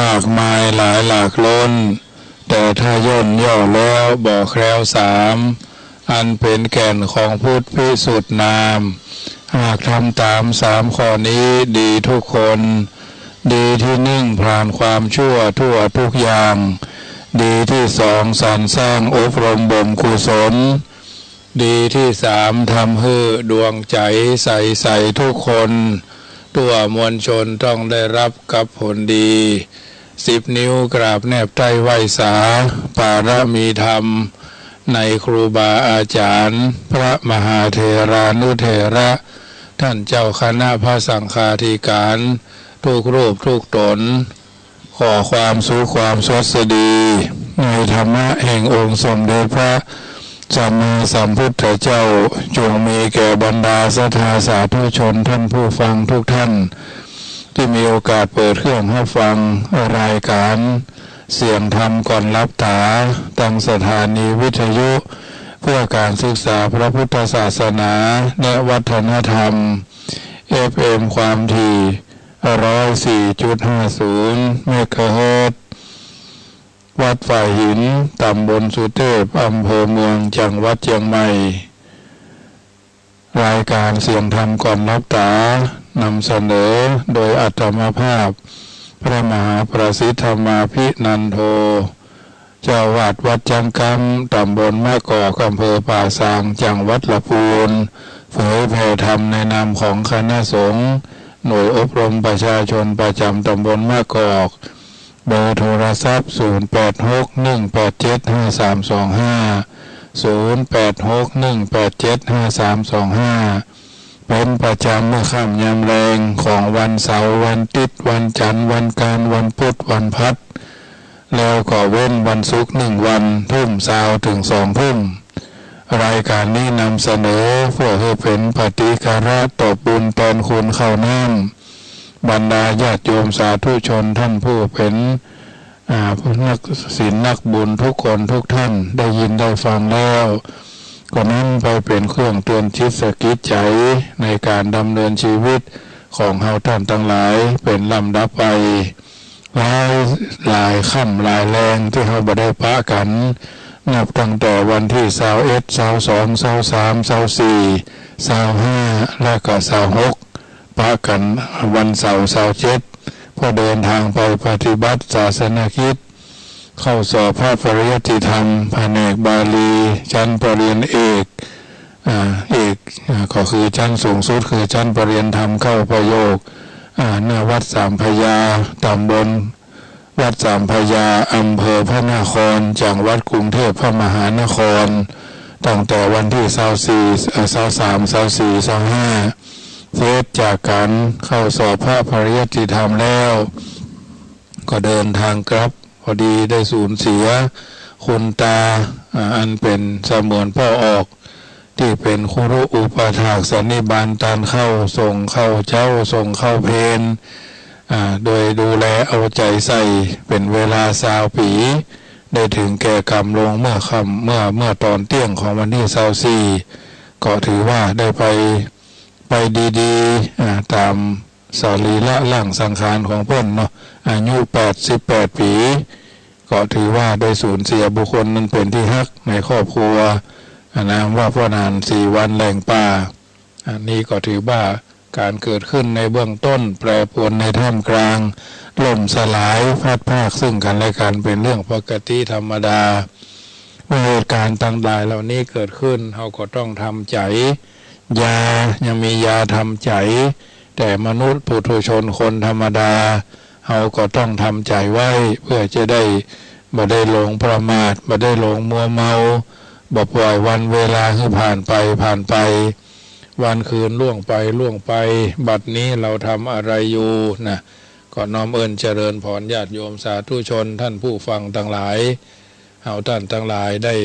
มากมายหลายหลากล้นแต่ถ้าย่นย่อแล้วบอกแคล้วสามอันเป็นแก่นของพุทธพิสุทธินามหากทำตามสามข้อนี้ดีทุกคนดีที่หนึ่งพรานความชั่วทั่วทุกอย่างดีที่สองสรรสร้างอบรมบ่มกุศลดีที่สามทำให้ดวงใจใสทุกคนตัวมวลชนต้องได้รับกับผลดี10 นิ้วกราบแนบใต้ไหวสาปารมีธรรมในครูบาอาจารย์พระมหาเถรานุเถระท่านเจ้าคณะพระสังฆาธิการทุกรูปทุกตนขอความสุขความสวัสดีในธรรมะแห่งองค์สมเด็จพระสัมมาสัมพุทธเจ้าจงมีแก่บรรดาสัทธาสาธุชนท่านผู้ฟังทุกท่านที่มีโอกาสเปิดเครื่องให้ฟังรายการเสียงธรรมก่อนรับตาตั้งสถานีวิทยุเพื่อการศึกษาพระพุทธศาสนาและวัฒนธรรม FM ความถี่ 104.50 เมกะเฮิรตซ์วัดฝ่ายหินตำบลสุเทพอำเภอเมืองจังหวัดเชียงใหม่รายการเสียงธรรมก่อนรับตานำเสนอโดยอัตมภาพพระมหาประสิทธมาภินันโทเจ้าวาดวัดจังกำตำบลแม่กอกอำเภอป่าซางจังหวัดลำพูนเผยแผ่ธรรมในนามของคณะสงฆ์หน่วยอบรมประชาชนประจำตำบลแม่กอกเบอร์โทรศัพท์0861875325 0861875325เป็นประจำเมื่อค่ำยามแรงของวันเสาร์วันอาทิตย์วันจันทร์วันการวันพุธวันพฤหัสแล้วก็เว้นวันศุกร์1 วันทุ่มเช้าถึง2 ทุ่มรายการนี้นำเสนอเพื่อให้เป็นปฏิการะตอบบุญแทนคุณเข้าน้ำบรรดาญาติโยมสาธุชนท่านผู้เป็นนักศีลนักบุญทุกคนทุกท่านได้ยินได้ฟังแล้วก็นั้นไปเป็นเครื่องเตือนจิตสะกิดใจในการดำเนินชีวิตของเฮาท่านทั้งหลายเป็นลำดับไปหลายค่ำหลายแรงที่เฮาบ่ได้ปะกันนับตั้งแต่วันที่21 22 23 24 25และก็26ปะกันวันเสาร์27พอเดินทางไปปฏิบัติศาสนกิจเข้าสอบพระปริยัติธรรมแผนกบาลีชั้นปรริญญาเอกก็คือชั้นสูงสุดคือชั้นปรริญญาธรรมเข้าประโยคหน้าวัดสามพญาตำบลวัดสามพญาอำเภอพระนครจังหวัดกรุงเทพพระมหานครตั้งแต่วันที่23 24 25เสร็จจากการเข้าสอบพระปริยัติธรรมแล้วก็เดินทางกลับพอดีได้สูญเสียคุณตาอันเป็นเสมือนพ่อออกที่เป็นครุอุปถากสันนิบาตตานเข้าส่งเข้าเจ้าส่งเข้าเพลโดยดูแลเอาใจใส่เป็นเวลา20 ปีได้ถึงแก่กรรมลงเมื่อตอนเที่ยงของวันที่24ก็ถือว่าได้ไปดีๆตามสรีระร่างสังขารของเพิ่นเนาะอายุ88 ปีก็ถือว่าได้สูญเสียบุคคลนั้นเป็นที่ฮักในครอบครัวนามว่าพ่อนาน4 วันแหล่งป่าอันนี้ก็ถือว่าการเกิดขึ้นในเบื้องต้นแปรปรวนในท่ามกลางล่มสลายพัดพากซึ่งกันและกันเป็นเรื่องปกติธรรมดาเมื่อเหตุการณ์ต่างๆเหล่านี้เกิดขึ้นเราก็ต้องทำใจยายังมียาทำใจแต่มนุษย์ปุถุชนคนธรรมดาเราก็ต้องทำใจไว้เพื่อจะได้บ่ได้หลงประมาทบ่ได้หลงมัวเมาบ่ปล่อยวันเวลาให้ผ่านไปวันคืนล่วงไปบัดนี้เราทำอะไรอยู่นะก็น้อมเอิ้นเจริญพรญาติโยมสาธุชนท่านผู้ฟังทั้งหลายเฮาท่านทั้งหลายได้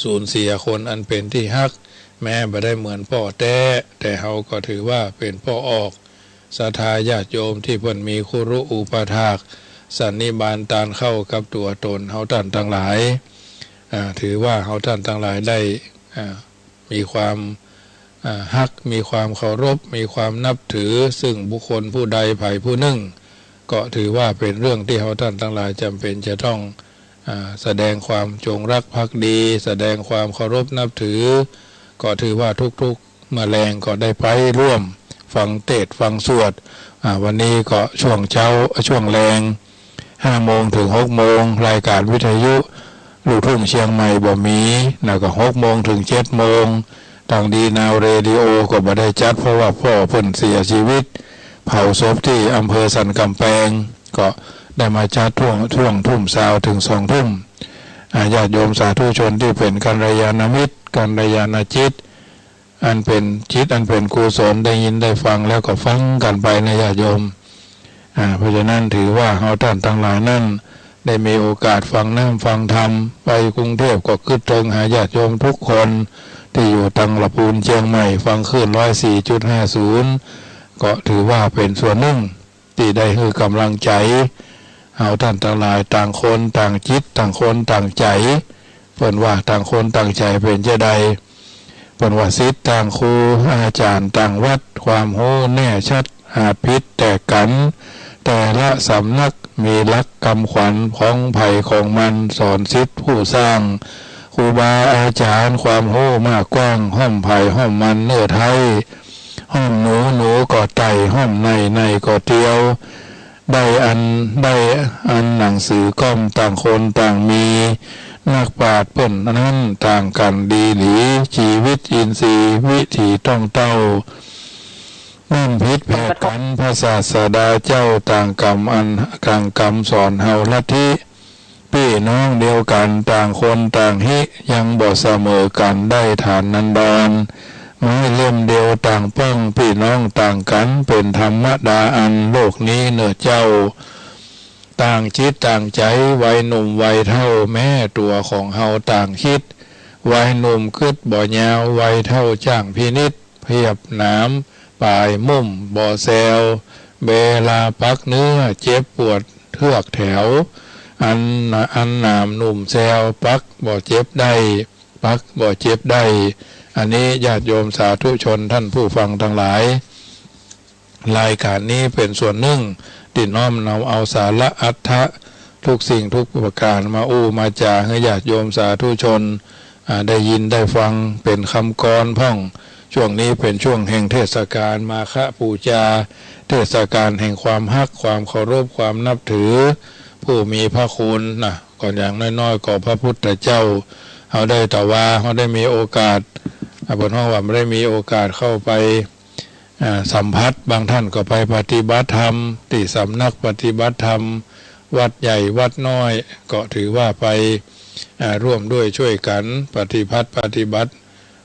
สูญเสียคนอันเป็นที่ฮักแม้บ่ได้เหมือนพ่อแต่เฮาก็ถือว่าเป็นพ่อออกศรัทธาญาติโยมที่เพิ่นมีครุอุปถากสันนิบาตตานเข้ากับตัวตนเฮาท่านทั้งหลายถือว่าเฮาท่านทั้งหลายได้มีความฮักมีความเคารพมีความนับถือซึ่งบุคคลผู้ใดไผผู้หนึ่ง ก็ถือว่าเป็นเรื่องที่เราท่านทั้งหลายจำเป็นจะต้องแสดงความจงรักภักดีแสดงความเคารพนับถือก็ถือว่าทุกๆแมลงก็ได้ไปร่วมฟังเทศน์ฟังสวดวันนี้ก็ช่วงเช้าช่วงแรง5 โมงถึง6 โมงรายการวิทยุลูกทุ่งเชียงใหม่บ่มีแล้วก็6 โมงถึง7 โมงทางดีนาวเรดิโอก็บ่ได้จัดเพราะว่าพ่อเพิ่นเสียชีวิตเผาศพที่อำเภอสันกำแพงก็ได้มาจัดช่วงทุ่มเช้าถึง2 ทุ่มญาติโยมสาธุชนที่เป็นกัลยาณมิตรกัลยาณจิตอันเป็นจิตอันเป็นกุศลได้ยินได้ฟังแล้วก็ฟังกันไปนะญาติโยมเพราะฉะนั้นถือว่าเราท่านทั้งหลายนั่นได้มีโอกาสฟังน้ำฟังธรรมไปกรุงเทพก็คึกเทิงหาญาติโยมทุกคนที่อยู่ตังละปูนเชียงใหม่ฟังขึ้น 104.50 ก็ถือว่าเป็นส่วนหนึ่งที่ได้คือกำลังใจเอาท่านทั้งหลายต่างคนต่างจิตต่างคนต่างใจเพิ่นว่าต่างคนต่างใจเป็นจะใดเพิ่นว่าศิษย์ต่างครูอาจารย์ต่างวัดความโหแน่ชัดอาจพิษแต่กันแต่ละสำนักมีลักคำขวัญของไผ่ของมันสอนศิษย์ผู้สร้างครูบาอาจารย์ความโหมากกว้างห้อมไผ่ห้อมมันเนื้อไทยห้อมหนูก็ไต่ห้อมในก็เตียวได้อันหนังสือก้อมต่างคนต่างมีนักปราชญ์เปิ้นนั้นต่างกันดีหลีชีวิตอินทรีย์วิถีต้องเต้านั่นพิษแผ่กันพระศาสดาเจ้าต่างกรรมอันกลางกรรมสอนเฮาลัทธิพี่น้องเดียวกันต่างคนต่างฮิยังบ่เสมอกันได้ฐานนันดรไม้เล่มเดียวต่างป้องพี่น้องต่างกันเป็นธรรมดาอันโลกนี้เนื้อเจ้าต่างจิตต่างใจวัยหนุ่มวัยเท่าแม่ตัวของเฮาต่างคิดวัยหนุ่มคึดบ่ยาววัยเท่าจ้างพินิจเพียบน้ำปลายมุ่มบ่อแซวเวลาพักเนื้อเจ็บปวดเทือกแถวอันหนามหนุ่มแซวปักบ่เจ็บได้ปักบ่เจ็บได้อันนี้ญาติโยมสาธุชนท่านผู้ฟังทั้งหลายรายการนี้เป็นส่วนหนึ่งที่น้อมนำเอาสาระอัตถะทุกสิ่งทุกประการมามาจาให้ญาติโยมสาธุชนได้ยินได้ฟังเป็นคำกรพ่องช่วงนี้เป็นช่วงแห่งเทศกาลมาฆบูชาเทศกาลแห่งความฮักความเคารพความนับถือผู้มีพระคุณนะก่อนอย่างน้อยๆก็พระพุทธเจ้าเขาได้แต่ว่าเขาได้มีโอกาสบนห้องว่าไม่ได้มีโอกาสเข้าไปสัมผัสบางท่านก็ไปปฏิบัติธรรมที่สำนักปฏิบัติธรรมวัดใหญ่วัดน้อยก็ถือว่าไปร่วมด้วยช่วยกันปฏิบัติ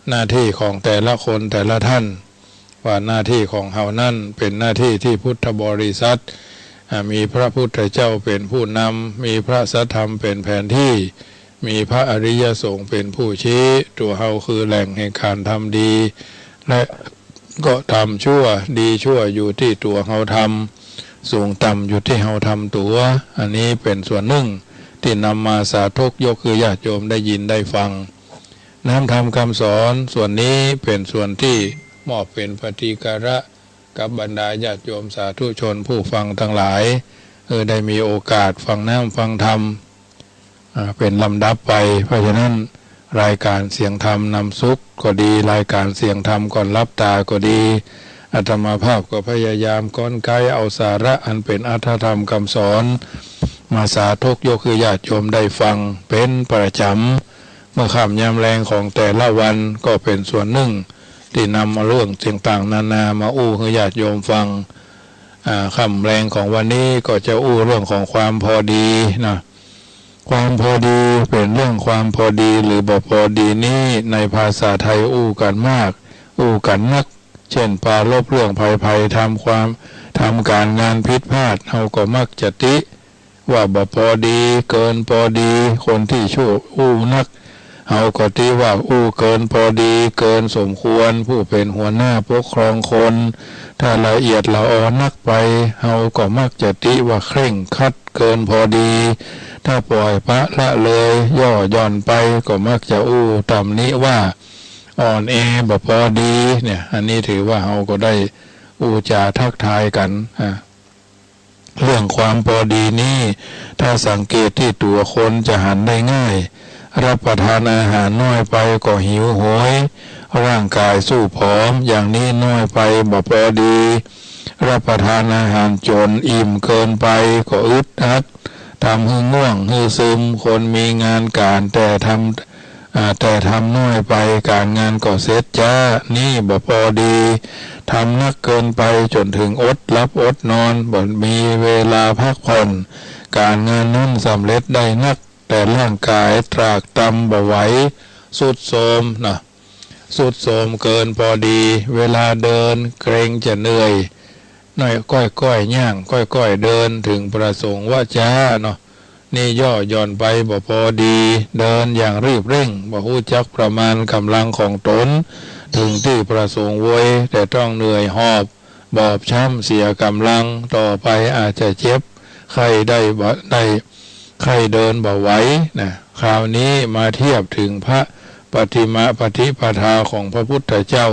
หน้าที่ของแต่ละคนแต่ละท่านว่าหน้าที่ของเฮานั่นเป็นหน้าที่ที่พุทธบริษัทมีพระพุทธเจ้าเป็นผู้นำมีพระสัทธรรมเป็นแผนที่มีพระอริยสงฆ์เป็นผู้ชี้ตัวเฮาคือแหล่งแห่งการทำดีและก็ทำชั่วดีชั่วอยู่ที่ตัวเฮาทำสูงต่ำอยู่ที่เฮาทำตัวอันนี้เป็นส่วนหนึ่งที่นำมาสาธกยกคือญาติโยมได้ยินได้ฟังน้ำธรรมคำสอนส่วนนี้เป็นส่วนที่มอบเป็นปฏิการะกับบรรดาญาติโยมสาธุชนผู้ฟังทั้งหลายได้มีโอกาสฟังน้ำฟังธรรมเป็นลำดับไปเพราะฉะนั้นรายการเสียงธรรมนำสุขก็ดีรายการเสียงธรรมก่อนรับตาก็ดีอาตมาภาพก็พยายามก้อนไกเอาสาระอันเป็นอรรถธรรมคำสอนมาสาธกยกคือญาติโยมได้ฟังเป็นประจำเมื่อค่ำยามแรงของแต่ละวันก็เป็นส่วนหนึ่งที่นำมาเรื่องต่างๆนานามาให้ญาติโยมฟังค่ำแรงของวันนี้ก็จะเรื่องของความพอดีนะความพอดีเป็นเรื่องความพอดีหรือบ่พอดีนี้ในภาษาไทยกันมากกันนักเช่นปาลบเรื่องภัยทำการงานผิดพลาดเฮาก็มักจะติว่าบ่พอดีเกินพอดีคนที่ชั่วนักเฮาก็ติว่าเกินพอดีเกินสมควรผู้เป็นหัวหน้าปกครองคนถ้าละเอียดละออนักไปเฮาก็มักจะติว่าเคร่งครัดเกินพอดีถ้าปล่อยพระละเลยย่อหย่อนไปก็มักจะตำนี้ว่าอ่อนแอบ่พอดีเนี่ยอันนี้ถือว่าเฮาก็ได้จาทักทายกัน เรื่องความพอดีนี้ถ้าสังเกตที่ตัวคนจะหันได้ง่ายรับประทานอาหารน้อยไปก็หิวโหยร่างกายสู้ผอมอย่างนี้น้อยไปบ่พอดีรับประทานอาหารจนอิ่มเกินไปก็อึดอัดทำให้ง่วงให้ซึมคนมีงานการแต่ทำน้อยไปการงานก็เสร็จจ้านี่บ่พอดีทำนักเกินไปจนถึงอดหลับอดนอนบ่มีเวลาพักผ่อนการงานนั้นสำเร็จได้นักแต่ร่างกายตรากตรำบ่ไหวสุดโทรมนะสุดโทรมเกินพอดีเวลาเดินเกรงจะเหนื่อยหน่อยก้อยย่างก้อยเดินถึงประสงค์ว่าจ้าเนาะนี่ย่อหย่อนไปบ่พอดีเดินอย่างรีบเร่งบ่รู้จักประมาณกำลังของตนถึงที่ประสงค์ไว้แต่ต้องเหนื่อยหอบบอบช้ำเสียกำลังต่อไปอาจจะเจ็บไข้ไข้เดินบ่ไหวนะคราวนี้มาเทียบถึงพระปฏิปทาของพระพุทธเจ้า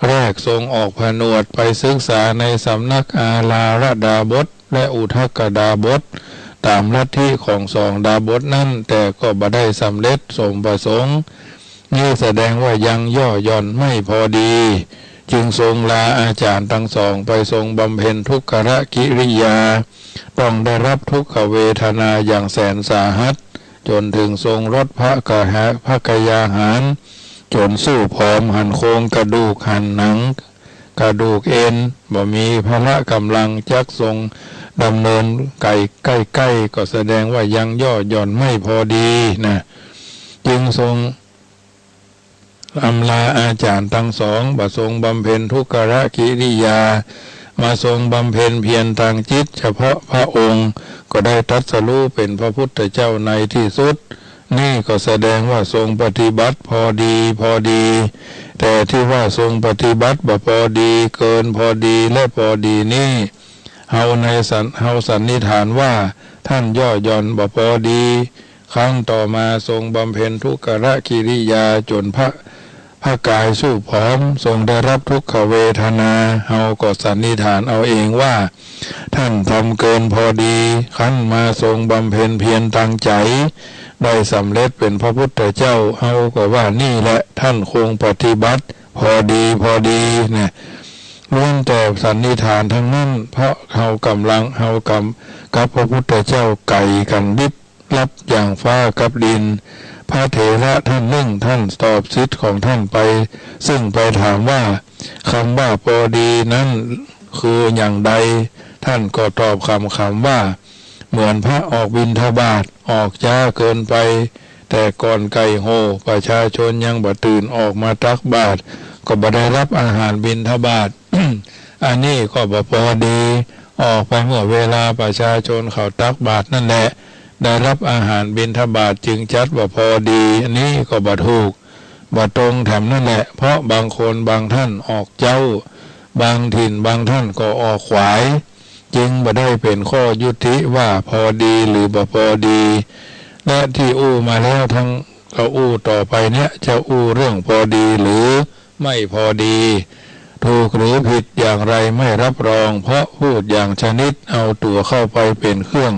แรกทรงออกผนวดไปศึกษาในสำนักอาลาระดาบทและอุทกดาบทตามลัทธิของสองดาบทนั้นแต่ก็บ่ได้สำเร็จสมประสงค์นี่แสดงว่ายังย่อหย่อนไม่พอดีจึงทรงลาอาจารย์ทั้งสองไปทรงบำเพ็ญทุกขกิริยาต้องได้รับทุกขเวทนาอย่างแสนสาหัสจนถึงทรงรถพระกยาหารจนสู้ผอมหันโครงกระดูกหันหนังกระดูกเอ็นบ่มีพละกำลังจักทรงดำเนินใกล้ก็แสดงว่ายังย่อหย่อนไม่พอดีนะจึงทรงอำลาอาจารย์ทั้งสองบ่ทรงบำเพ็ญทุกขกิริยามาทรงบำเพ็ญเพียรทางจิตเฉพาะพระองค์ก็ได้ตรัสรู้เป็นพระพุทธเจ้าในที่สุดนี่ก็แสดงว่าทรงปฏิบัติพอดีแต่ที่ว่าทรงปฏิบัติบ่พอดีเกินพอดีและพอดีนี่เฮาสันนิษฐานว่าท่านย่อหย่อนบ่พอดีครั้งต่อมาทรงบำเพ็ญทุกขกิริยาจนพระกายสู้ผอมทรงได้รับทุกขเวทนาเฮาก็สันนิษฐานเอาเองว่าท่านทำเกินพอดีขั้นมาทรงบำเพ็ญเพียรตั้งใจได้สำเร็จเป็นพระพุทธเจ้าเฮาก็ว่านี่แหละท่านคงปฏิบัติพอดีเนี่ยล้วนแต่สันนิษฐานทั้งนั้นเพราะเฮากำลังกับพระพุทธเจ้าไก่กันบิบลับอย่างฟ้ากับดินพระเถระท่านท่านตอบสิทธิ์ของท่านไปซึ่งไปถามว่าคำว่าพอดีนั้นคืออย่างใดท่านก็ตอบคำว่าเหมือนพระออกบิณฑบาตออกช้าเกินไปแต่ก่อนไก่โหประชาชนยังบ่ตื่นออกมาตักบาตรก็บ่ได้รับอาหารบิณฑบาต อันนี้ก็บ่พอดีออกไปเมื่อเวลาประชาชนเขาตักบาตรนั่นแหละได้รับอาหารบิณฑบาตจึงจัดว่าพอดีอันนี้ก็บ่ถูกบ่ตรงแถมนั่นแหละเพราะบางคนบางท่านออกเจ้าบางถิ่นบางท่านก็ออกขวายจึงบ่ได้เป็นข้อยุติว่าพอดีหรือบ่พอดีและที่อู้มาแล้วทั้งเขาอู้ต่อไปเนี่ยจะอู้เรื่องพอดีหรือไม่พอดีถูกหรือผิดอย่างไรไม่รับรองเพราะพูดอย่างชนิดเอาตัวเข้าไปเป็นเครื่อง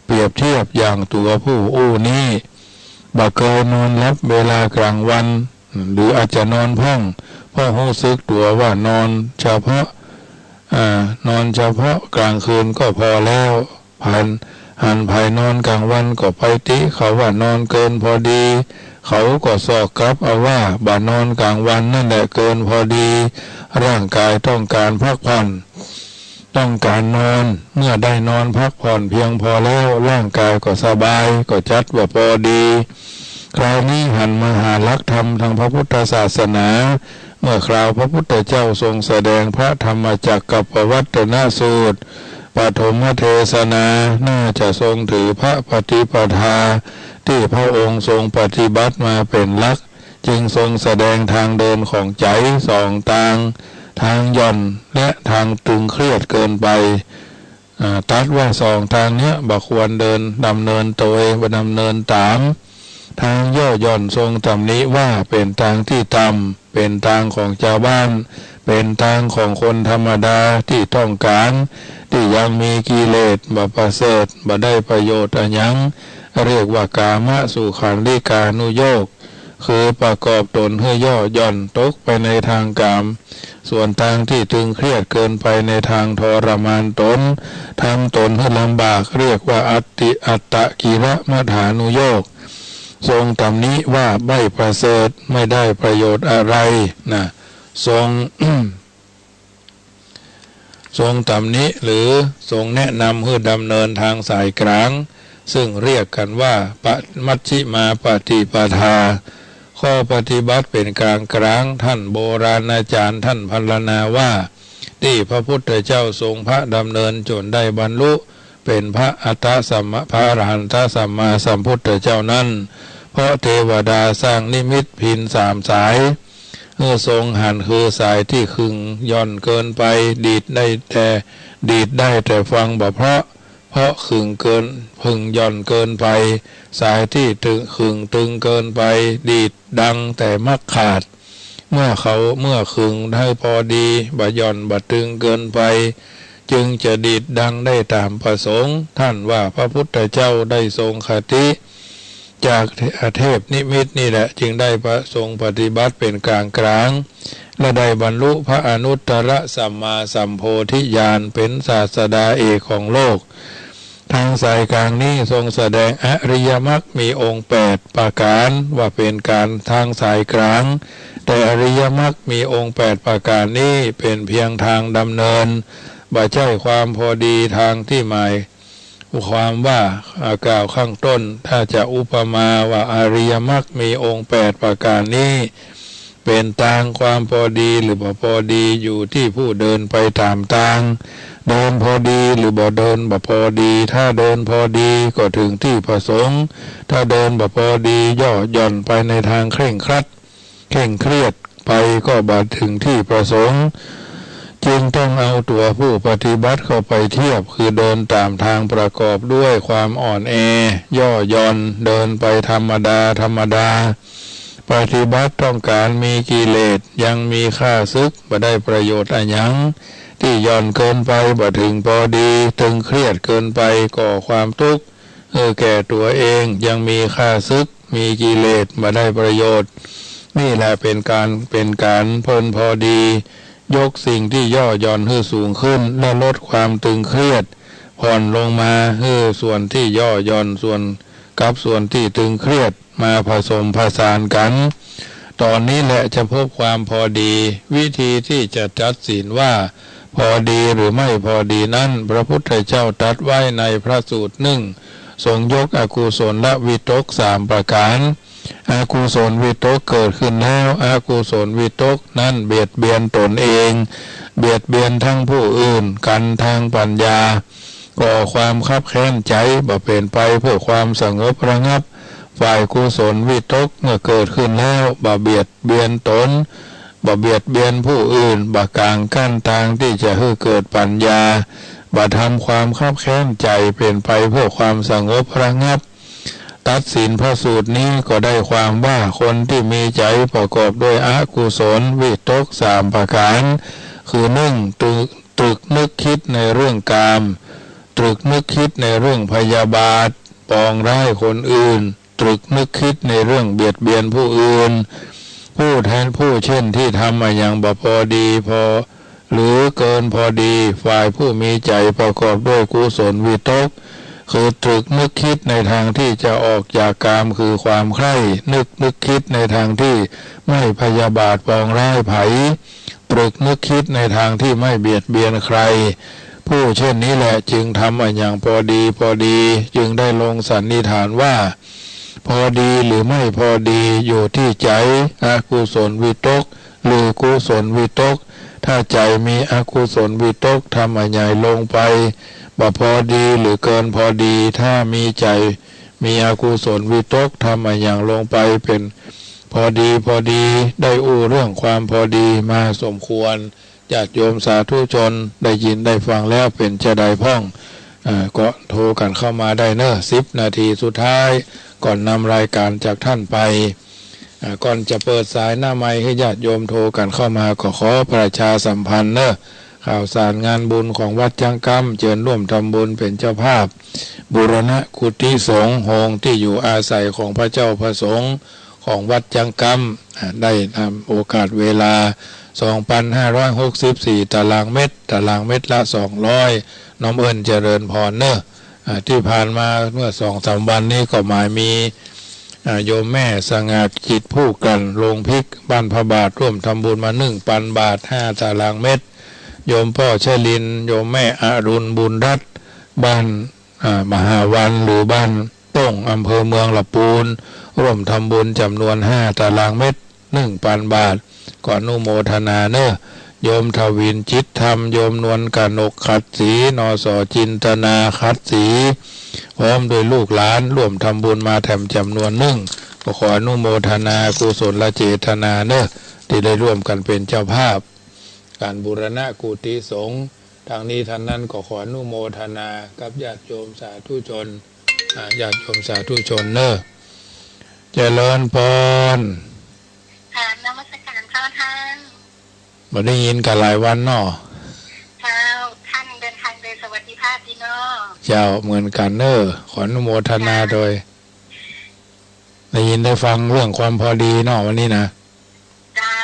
เปรียบเทียบอย่างตัวผู้อู้นี้บ่เคยนอนรับเวลากลางวันหรืออาจจะนอนพังเพราะรู้สึกตัวว่านอนเฉพาะกลางคืนก็พอแล้วหันภายนอนกลางวันก็ไปติเขาว่านอนเกินพอดีเขาก็สอกกลับเอาว่าบ่านอนกลางวันนั่นแหละเกินพอดีร่างกายต้องการพักผ่อนต้องการนอนเมื่อได้นอนพักผ่อนเพียงพอแล้วร่างกายก็สบายก็จัดว่าพอดีคราวนี้หันมาหาหลักธรรมทางพระพุทธศาสนาเมื่อคราวพระพุทธเจ้าทรงแสดงพระธรรมจักรกับปวัตตนสูตรปฐมเทศนาน่าจะทรงถือพระปฏิปทาที่พระองค์ทรงปฏิบัติมาเป็นหลักจึงทรงแสดงทางเดินของใจสองทางหย่อนและทางตึงเครียดเกินไปตัดว่าสองทางเนี้ยบ่ควรดำเนินตัวดำเนินตามทางย่อหย่อนทรงตำหนิว่าเป็นทางที่ต่ำเป็นทางของชาวบ้านเป็นทางของคนธรรมดาที่ต้องการ ที่ยังมีกิเลสบ่ประเสริฐบ่ได้ประโยชน์อันยังเรียกว่ากามสุขันธิกานุโยคคือประกอบตนให้ย่อหย่อนตกไปในทางกามส่วนทางที่ตึงเครียดเกินไปในทางทรมานตนทำตนให้ลำบากเรียกว่าอัตตกิรมัฏฐานุโยคทรงตำหนิว่าไม่ประเสริฐไม่ได้ประโยชน์อะไรนะทรง ทรงตำหนิหรือทรงแนะนำให้ดำเนินทางสายกลางซึ่งเรียกกันว่ามัชฌิมาปฏิปทาข้อปฏิบัติเป็นกลางกลางท่านโบราณอาจารย์ท่านพรรณนาว่าที่พระพุทธเจ้าทรงพระดำเนินจนได้บรรลุเป็นพระอัตตสัมมาพระอรหันตสัมมาสัมพุทธเจ้านั้นเพราะเทวดาสร้างนิมิตพิน3 สายทรงหันคือสายที่ขึงย่อนเกินไปดีดได้แต่ฟังบ่เพราะขึงเกินพึงย่อนเกินไปสายที่ขึงตึงเกินไปดีดดังแต่มักขาดเมื่อขึงได้พอดีบ่ย่อนบ่ตึงเกินไปจึงจะดีดดังได้ตามประสงค์ท่านว่าพระพุทธเจ้าได้ทรงคติจากเทพนิมิตนี่แหละจึงได้ประทรงปฏิบัติเป็นกลางกลางและได้บรรลุพระอนุตตรสัมมาสัมโพธิญาณเป็นศาสดาเอกของโลกทางสายกลางนี้ทรงแสดงอริยมรรคมีองค์8ประการว่าเป็นการทางสายกลางแต่อริยมรรคมีองค์8ประการนี้เป็นเพียงทางดำเนินบ่ใช่ความพอดีทางที่หมายความว่ากล่าวข้างต้นถ้าจะอุปมาว่าอริยมรรคมีองค์8ประการนี้เป็นทางความพอดีหรือบ่พอดีอยู่ที่ผู้เดินไปตามทางเดินพอดีหรือบ่เดินบ่พอดีถ้าเดินพอดีก็ถึงที่ประสงค์ถ้าเดินบ่พอดีย่อหย่อนไปในทางเคร่งครัดเคร่งเครียดไปก็บ่ถึงที่ประสงค์จึงต้องเอาตัวผู้ปฏิบัติเข้าไปเทียบคือเดินตามทางประกอบด้วยความอ่อนแอย่อหย่อนเดินไปธรรมดาปฏิบัติต้องการมีกิเลสยังมีค่าศึกบ่ได้ประโยชน์อันยังที่หย่อนเกินไปบ่ถึงพอดีตึงเครียดเกินไปก่อความทุกข์แก่ตัวเองยังมีค่าศึกมีกิเลสบ่ได้ประโยชน์นี่แหละเป็นการเพิ่นพอดียกสิ่งที่ย่อหย่อนให้สูงขึ้นและลดความตึงเครียดผ่อนลงมาให้ส่วนที่ย่อหย่อนส่วนที่ตึงเครียดมาผสมผสานกันตอนนี้แหละจะพบความพอดีวิธีที่จะตัดสินว่าพอดีหรือไม่พอดีนั้นพระพุทธเจ้าตรัสไว้ในพระสูตรทรงยกอกุศลและวิตก3ประการอกุศลวิตกเกิดขึ้นแล้วอกุศลวิตกนั้นเบียดเบียนตนเองเบียดเบียนทั้งผู้อื่นกันทางปัญญาก่อความคับแค้นใจบ่เป็นไปเพื่อความสงบระงับฝ่ายกุศลวิตกเมื่อเกิดขึ้นแล้วบ่เบียดเบียนตนบ่เบียดเบียนผู้อื่นบ่กลางกั้นทางที่จะให้เกิดปัญญาบ่ทำความคับแค้นใจเป็นไปเพื่อความสงบระงับตัดสินพระสูตรนี้ก็ได้ความว่าคนที่มีใจประกอบด้วยอกุศลวิตก3ประการคือ1ตรึกนึกคิดในเรื่องกามตรึกนึกคิดในเรื่องพยาบาทปองร้ายคนอื่นตรึกนึกคิดในเรื่องเบียดเบียนผู้อื่นผู้แทนผู้เช่นที่ทำมาอย่างบ่พอดีพอหรือเกินพอดีฝ่ายผู้มีใจประกอบด้วยกุศลวิตกคือตรึกนึกคิดในทางที่จะออกจากกามคือความใคร่นึกคิดในทางที่ไม่พยาบาทปองร้ายไผตรึกนึกคิดในทางที่ไม่เบียดเบียนใครผู้เช่นนี้แหละจึงทำอย่างพอดีจึงได้ลงสันนิษฐานว่าพอดีหรือไม่พอดีอยู่ที่ใจอกุศลวิตกหรือกุศลวิตกถ้าใจมีอกุศลวิตกทำใหญ่ลงไปบ่พอดีหรือเกินพอดีถ้ามีใจมีอกุศลวิตกทำอย่างลงไปเป็นพอดีได้เรื่องความพอดีมาสมควรญาติโยมสาธุชนได้ยินได้ฟังแล้วเป็นจะได้พ้องก็โทรกันเข้ามาได้เนอะ10 นาทีสุดท้ายก่อนนำรายการจากท่านไปก่อนจะเปิดสายหน้าไมค์ให้ญาติโยมโทรกันเข้ามาก็ขอประชาสัมพันธ์เนอะ ข่าวสารงานบุญของวัดจังกำเชิญร่วมทำบุญเป็นเจ้าภาพบูรณะกุฏิสงฆ์โฮงที่อยู่อาศัยของพระเจ้าพระสงฆ์ของวัดจังกำได้ทำโอกาสเวลา 2,564 ตารางเมตรละ200น้องเอิญเจริญพรเนอะที่ผ่านมาเมื่อ 2-3 วันนี้ก็หมายมีโยมแม่สง่าจิตผู้กันลงพริกบ้านพระบาทร่วมทำบุญมา1,000 บาท5ตารางเมตรโยมพ่อเชลินโยมแม่อรุณบุญรัตน์บ้านมหาวันหรือบ้านต้งอำเภอเมืองละปูนร่วมทำบุญจำนวน5ตารางเมตร 1,000 บาทก่อนอนุโมทนาเนอะโยมทวินจิตธรรมโยมนวลกนกขัดศรีนสจินตนาขัดศรีพร้อมโดยลูกหลานร่วมทำบุญมาแถมจำนวนหนึ่งก็ขออนุโมทนากุศลเจตนาเนอะที่ได้ร่วมกันเป็นเจ้าภาพการบูรณะกุฏิสงฆ์ทางนี้ท่านนั้นก็ขออนุโมทนากับญาติโยมสาธุชนญาติโยมสาธุชนเนอะเจริญพรนมัสการเจ้าท่านมาได้ยินกันหลายวันเนาะเจ้าท่านเดินทางโดยสวัสดิภาพดีเนาะเจ้าเหมือนกันเนอะขออนุโมทนาโดยได้ยินได้ฟังเรื่องความพอดีเนาะวันนี้นะเจ้า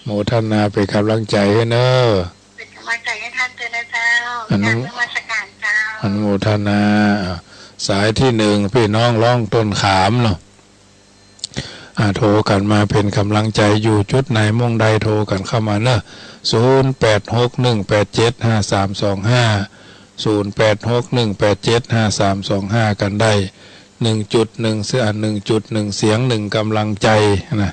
โมทนาเป็นกำลังใจให้เนอะเป็นกำลังใจให้ท่านเจริญเจ้าอนุโมทนาเจ้าอนุโมทนาสายที่หนึ่งพี่น้องร้องต้นขามเนาะโทรกันมาเป็นกำลังใจอยู่จุดไหนมงใดโทรกันเข้ามาเนอะ0861875325 0861875325กันได้1.1เสียง1.1เสียง1กำลังใจนะ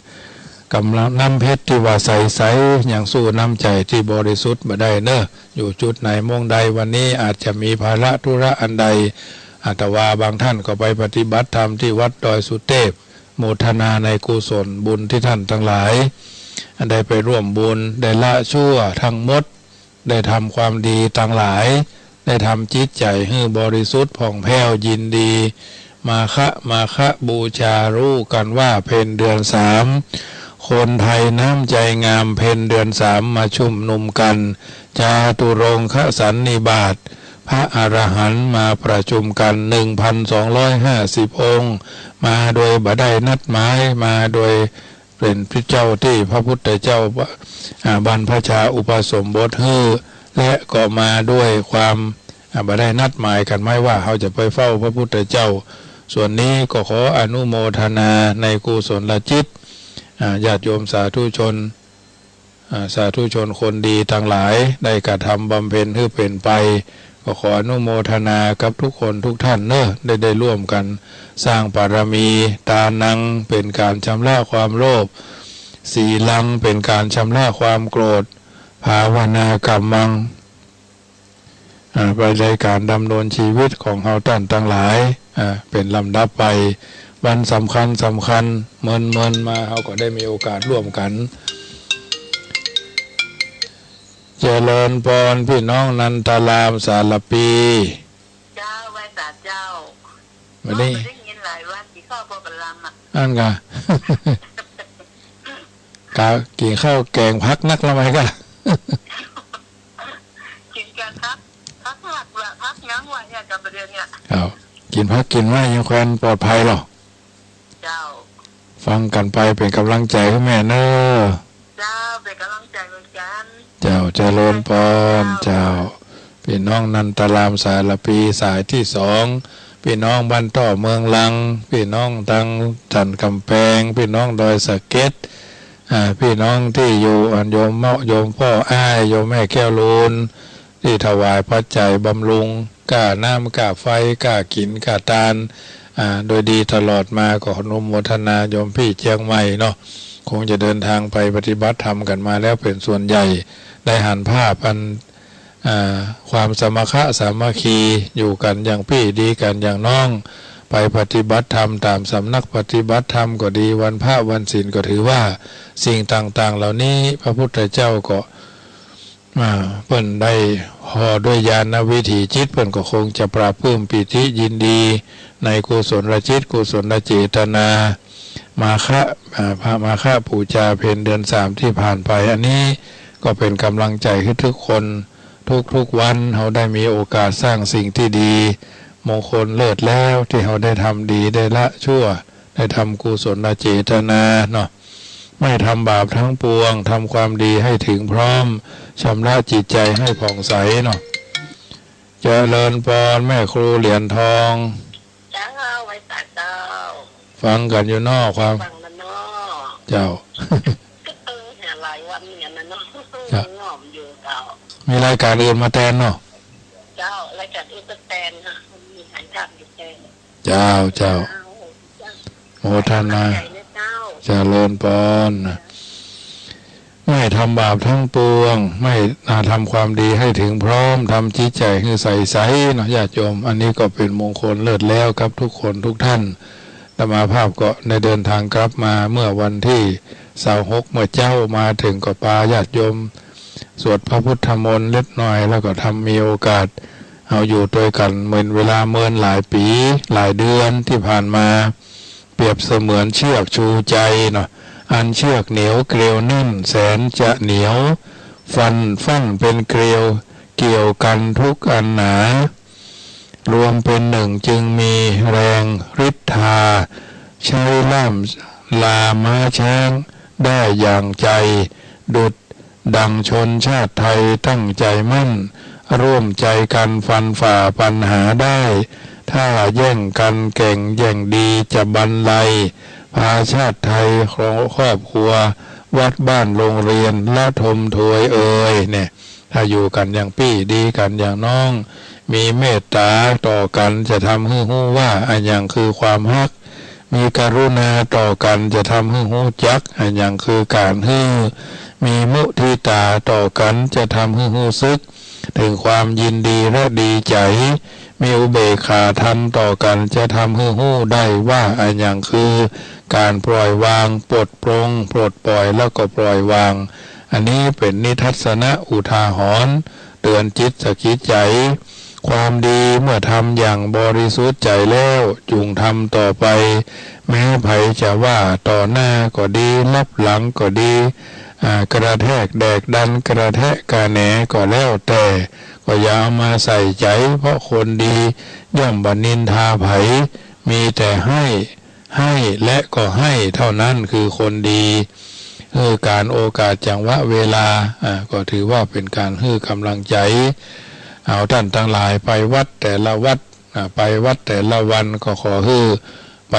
กำลังน้ำเพชรที่ว่าใสๆอย่างสู้น้ำใจที่บริสุทธิ์มาได้เนอะอยู่จุดไหนมงใดวันนี้อาจจะมีภาระธุระอันใดแต่ว่าบางท่านก็ไปปฏิบัติธรรมที่วัดดอยสุเทพโมทนาในกุศลบุญที่ท่านทั้งหลายได้ไปร่วมบุญได้ละชั่วทั้งหมดได้ทำความดีทั้งหลายได้ทำจิตใจให้บริสุทธิ์ผ่องแผ้วยินดีมาคะบูชารู้กันว่าเพ็ญเดือน3คนไทยน้ำใจงามเพ็ญเดือน3มาชุมนุมกันจาตุรงคสันนิบาตพระอรหันต์มาประชุมกัน 1,250 องค์มาโดยบ่ได้นัดหมายมาโดยเป็นพระเจ้าที่พระพุทธเจ้าบรรพชาอุปสมบทให้และก็มาด้วยความบ่ได้นัดหมายกันไม่ว่าเขาจะไปเฝ้าพระพุทธเจ้าส่วนนี้ก็ขออนุโมทนาในกุศลจิตญาติโยมสาธุชนคนดีทั้งหลายได้กระทำบำเพ็ญให้เป็นไปก็ขออนุโมทนากับทุกคนทุกท่านเนอะได้ร่วมกันสร้างบารมีตานังเป็นการชำระความโลภสีลังเป็นการชำระความโกรธภาวนากรรมังไปในการดำเนินชีวิตของเราท่านทั้งหลายเป็นลำดับไปวันสำคัญเมินมาเราก็ได้มีโอกาสร่วมกันเจริญพรพี่น้องนันทารามสารปีเจ้าไว้สาเจ้าไม่ได้ยินหลายวันที่ข้าวโพดลำนั่นไงกินข้าวแกงพักนักละไหมกันกินกันพักหลักละพักยั้งไว้เนี่ยกับประเด็นเนี่ยกินพักกินไว้ยังแควนปลอดภัยหรอเจ้าฟังกันไปเป็นกำลังใจให้แม่เนอะเจ้าเป็นกำลังใจเหมือนกันเจ้าเจริญพรเจ้าพี่น้องนันตารามสารปีสายที่2พี่น้องบ้านต่อเมืองลังพี่น้องทางสันกำแพงพี่น้องดอยสะเก็ดพี่น้องที่อยู่โยมเมาะโยมพ่ออ้ายโยมแม่แก้วลูนที่ถวายปัจจัยบำรุงก้าน้ำก้าไฟก้ากินก้าทานโดยดีตลอดมาขออนุโมทนาโยมพี่เชียงใหม่เนาะคงจะเดินทางไปปฏิบัติธรรมกันมาแล้วเป็นส่วนใหญ่ได้หันภาพอันความสมัครสามัคคีอยู่กันอย่างพี่ดีกันอย่างน้องไปปฏิบัติธรรมตามสำนักปฏิบัติธรรมก็ดีวันพระวันศีลก็ถือว่าสิ่งต่างๆเหล่านี้พระพุทธเจ้าก็เพิ่นได้ห่อด้วยญาณวิถีจิตเพิ่นก็คงจะปราบปลื้มปิติยินดีในกุศลจิตกุศลเจตนามาคะบูชาเพ็ญเดือน3ที่ผ่านไปอันนี้ ก็เป็นกำลังใจให้ทุกคนทุกวันเราได้มีโอกาสสร้างสิ่งที่ดีมงคลเลิศแล้วที่เราได้ทำดีได้ละชั่วได้ทำกุศลเจตนาเนาะไม่ทำบาปทั้งปวงทำความดีให้ถึงพร้อมชำระจิตใจให้ผ่องใสเนาะเจริญพรแม่ครูเหรียญทองจ้าไว้ตาเจ้าฟังกันอยู่นอกความฟังมันเนาะเจ้าหลายวันเนี่ยมันเนาะงอมอยู่เจ้ามีรายการอื่นมาแทนเนาะเจ้ารายการอื่นมาแทนค่ะมีหายทางอยู่แทนเจ้าโมทนาเจริญพรไม่ทำบาปทั้งปวงไม่ทำความดีให้ถึงพร้อมทำจิตใจให้ใสๆเนาะญาติโยมอันนี้ก็เป็นมงคลเลิศแล้วครับทุกคนทุกท่านธรรมาภาพก็ได้เดินทางกลับมาเมื่อวันที่26เมื่อเจ้ามาถึงก็พาญาติโยมสวดพระพุทธมนต์เล็กน้อยแล้วก็ทำมีโอกาสเอาอยู่ด้วยกันเหมือนเวลาเมินหลายปีหลายเดือนที่ผ่านมาเปรียบเสมือนเชือกชูใจเนาะอันเชือกเหนียวเกลียวแน่นแสนจะเหนียวฟันฟั่นเป็นเกลียวเกี่ยวกันทุกอันหนารวมเป็นหนึ่งจึงมีแรงฤทธาใช้ล่ามลาม้าช้างได้อย่างใจดุจดังชนชาติไทยตั้งใจมั่นร่วมใจกันฟันฝ่าปัญหาได้ถ้าแย่งกันเก่งแย่งดีจะบรรลัยพาชาติไทยครอบครัววัดบ้านโรงเรียนละทมถวยเนี่ยถ้าอยู่กันอย่างพี่ดีกันอย่างน้องมีเมตตาต่อกันจะทำให้รู้ว่าอันอย่างคือความฮักมีกรุณาต่อกันจะทำให้รู้จักอันอย่างคือการฮือมีมุทิตาต่อกันจะทำให้รู้สึกถึงความยินดีและดีใจมีอุเบกขาทันต่อกันจะทำให้รู้ได้ว่าอันอย่างคือการปล่อยวางปลดปลงปลดปล่อยแล้วก็ปล่อยวางอันนี้เป็นนิทัศนะอุทาหรณ์เตือนจิตสกิดใจความดีเมื่อทำอย่างบริสุทธิ์ใจแล้วจุงทำต่อไปแม้ไผจะว่าต่อหน้าก็ดีลับหลังก็ดีกระแทกแดกดันกระแทกกระแหนก็แล้วแต่ก็อย่าเอามาใส่ใจเพราะคนดีย่อมบันินทาไผมีแต่ให้และก็ให้เท่านั้นคือคนดีการโอกาสจังหวะเวลาก็ถือว่าเป็นการให้กำลังใจเอาท่านทั้งหลายไปวัดแต่ละวัดไปวัดแต่ละวันก็ขอให้ไป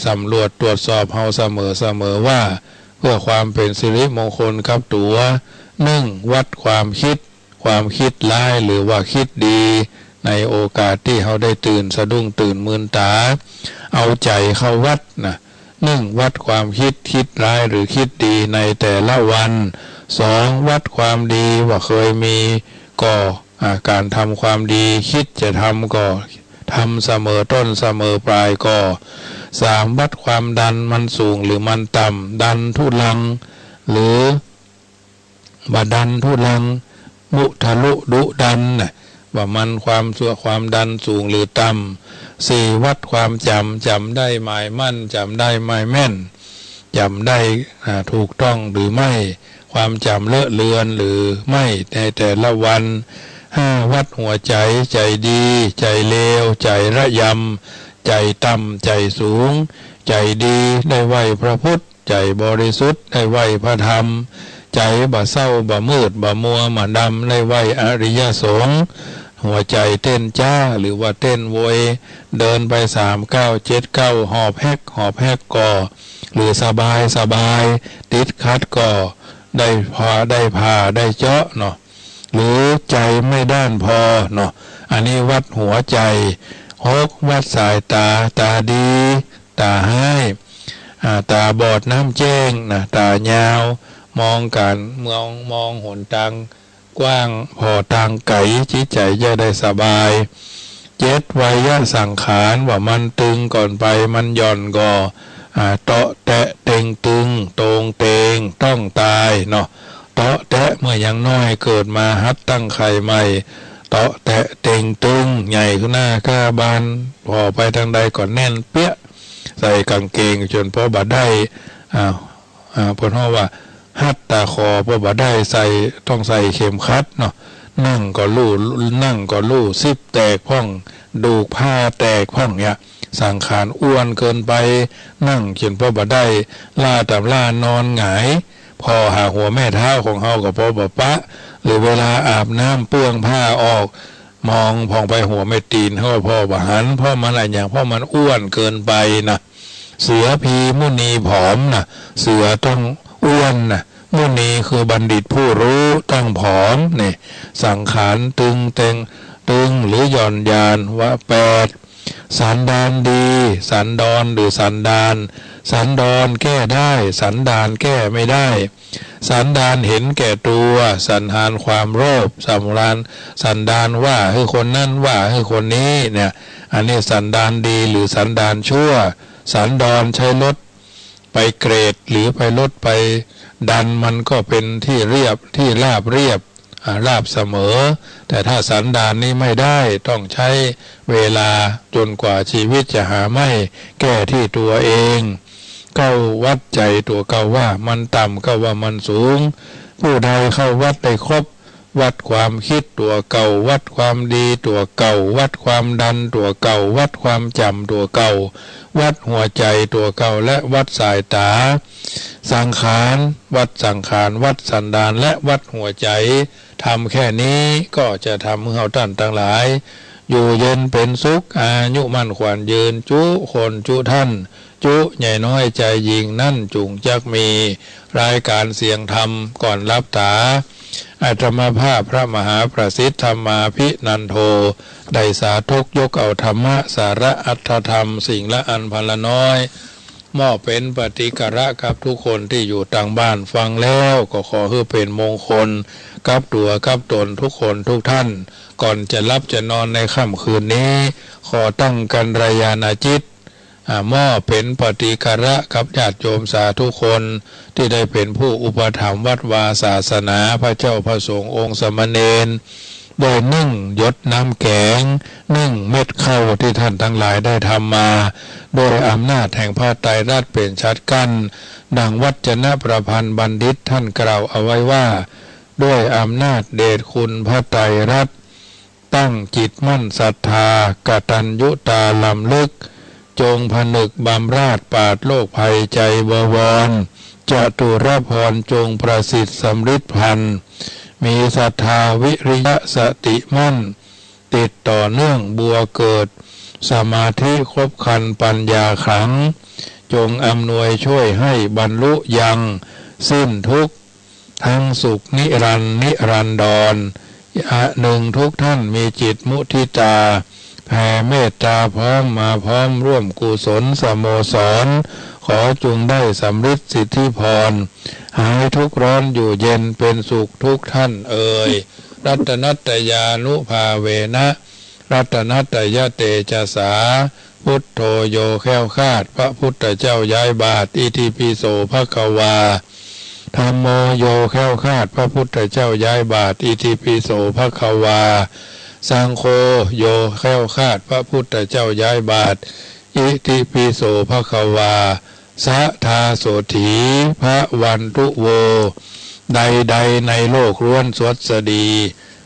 สำรวจตรวจสอบเฮาเสมอว่าเพื่อความเป็นสิริมงคลครับตัววัดความคิดร้ายหรือว่าคิดดีในโอกาสที่เขาได้ตื่นสะดุ้งตื่นมืนตาเอาใจเข้าวัดนะวัดความคิดร้ายหรือคิดดีในแต่ละวันวัดความดีว่าเคยมีก็การทำความดีคิดจะทำก็ทำเสมอต้นเสมอปลายก็วัดความดันมันสูงหรือมันต่ำดันทุลังหรือบดันทุลังมุทะลุดุดันว่ามันความดันสูงหรือต่ำวัดความจำได้หมายมั่นจำได้หมายแม่นจำได้ถูกต้องหรือไม่ความจำเลอะเลือนหรือไม่ในแต่ละวันวัดหัวใจใจดีใจเลวใจระยำใจต่ำใจสูงใจดีได้ไหวพระพุทธใจบริสุทธิ์ได้ไหวพระธรรมใจบ่เศร้าบ่มืดบ่มัวบ่ดำได้ไหวอริยสงฆ์หัวใจเต้นจ้าหรือว่าเต้นโวยเดินไป3979หอบแฮกก่อหรือสบายติดคัดก่อได้ผ่าได้เจาะเนาะหรือใจไม่ด้านพอเนาะอันนี้วัดหัวใจวัดสายตาดีตาให้ตาบอดน้ำแจ้งนะตายาวมองการมองหนทางกว้างพอทางไกลจิตใจจะได้สบายวัยสังขารว่ามันตึงก่อนไปมันหย่อนก่อเตาะแตะเต็งตึงตรงเตงต้องตายเนาะเตาะแตะเมื่อยังน้อยเกิดมาฮัดตั้งไข่ใหม่เตาะแตะเต็งตึงใหญ่ขึ้นหน้าก้าบานพอไปทางใดก่อนแน่นเปี้ยใส่กางเกงจนพอบาดได้พอว่า หัดตาคอพอบ่ได้ใส่ต้องใส่เข็มขัดเนาะนั่งก็ลู่ซิบแตกพ่องดูกผ้าแตกพ่องเนี่ยสังขารอ้วนเกินไปนั่งเขียนพอบ่ได้ล่าตับล่านอนหงายพอหาหัวแม่เท้าของเฮากับพอบ่ปะหรือเวลาอาบน้ำเปื้องผ้าออกมองพองไปหัวไม่ตีนเฮาพ่อบ่หันเพราะมันอะไรอย่างเพราะมันอ้วนเกินไปนะเสือพีมุนีผอมนะเสือต้องอ้วนนะมุนีคือบัณฑิตผู้รู้ต้องผอมนี่สังขารตึงหรือหย่อนยานวะแปดสันดานดีสันดอนหรือสันดานสันดอนแก้ได้สันดานแก้ไม่ได้สันดานเห็นแก่ตัวสันดานความโลภสันดานว่าให้คนนั้นว่าให้คนนี้เนี่ยอันนี้สันดานดีหรือสันดานชั่วสันดอนใช้รถไปเกรดหรือไปรถไปดันมันก็เป็นที่เรียบที่ราบเสมอแต่ถ้าสันดานนี้ไม่ได้ต้องใช้เวลาจนกว่าชีวิตจะหาไม่แก้ที่ตัวเองเก้าวัดใจตัวเก่าว่ามันต่ำก็ว่ามันสูงผู้ใดเข้าวัดได้ครบวัดความคิดตัวเก่าวัดความดีตัวเก่าวัดความดันตัวเก่าวัดความจำตัวเก่าวัดหัวใจตัวเก่าและวัดสายตาสังขารวัดสังขารวัดสันดานและวัดหัวใจทำแค่นี้ก็จะทำให้เราท่านทั้งหลายอยู่เย็นเป็นสุขอายุมั่นขวัญยืนจุคนจุท่านจุใหญ่น้อยใจยิงนั่นจุงจักมีรายการเสียงธรรมก่อนรับตาอาตมาภาพพระมหาประสิทธธรรมาภินันโทได้สาธกยกเอาธรรมะสาระอัตถธรรมสิ่งละอันพละน้อยมอบเป็นปฏิกระกับทุกคนที่อยู่ต่างบ้านฟังแล้วก็ขอให้เป็นมงคลกับตัวกับตนทุกคนทุกท่านก่อนจะรับจะนอนในค่ำคืนนี้ขอตั้งกันรยานาจิตมอบเป็นปฏิกระกับญาติโยมสาธุคนที่ได้เป็นผู้อุปถัมภ์วัดวาศาสนาพระเจ้าพระสงฆ์องค์สมณเณรโดยนึ่งหยดน้ำแกงนึ่งเม็ดข้าวที่ท่านทั้งหลายได้ทำมาโดยอำนาจแห่งพระไตรรัตน์เป็นชัดกั้นดังวัจนะประพันธ์บัณฑิตท่านกล่าวเอาไว้ว่าด้วยอำนาจเดชคุณพระไตรรัตน์ตั้งจิตมั่นศรัทธากตัญญูตาลำลึกจงผนึกบำราศปราดโลกภัยใจบวรจตุรพรจงประสิทธิ์สำฤทธิ์พันธ์มีศรัทธาวิริยะสติมั่นติดต่อเนื่องบัวเกิดสมาธิครบครันปัญญาขังจงอำนวยช่วยให้บรรลุยังสิ้นทุกข์ทั้งสุขนิรันดรหนึ่งทุกท่านมีจิตมุทิตาแผ่เมตตาพร้อมร่วมกุศลสโมสรขอจงได้สำฤทธิ์สิทธิพรหายทุกข์ร้อนอยู่เย็นเป็นสุขทุกท่านเอ่ยรัตนัตยานุภาเวนะรัตนัตยเตจสาพุทโธโยแค้วคาดพระพุทธเจ้าย้ายบาทอิติปิโสภควาธัมโมโยแค้วคาดพระพุทธเจ้าย้ายบาทอิติปิโสภควาสังโฆโยแค้วคาดพระพุทธเจ้าย้ายบาทอิติปิโสภควาสัทธาโสถีพระวันตุโวใดในโลกล้วนสวัสดี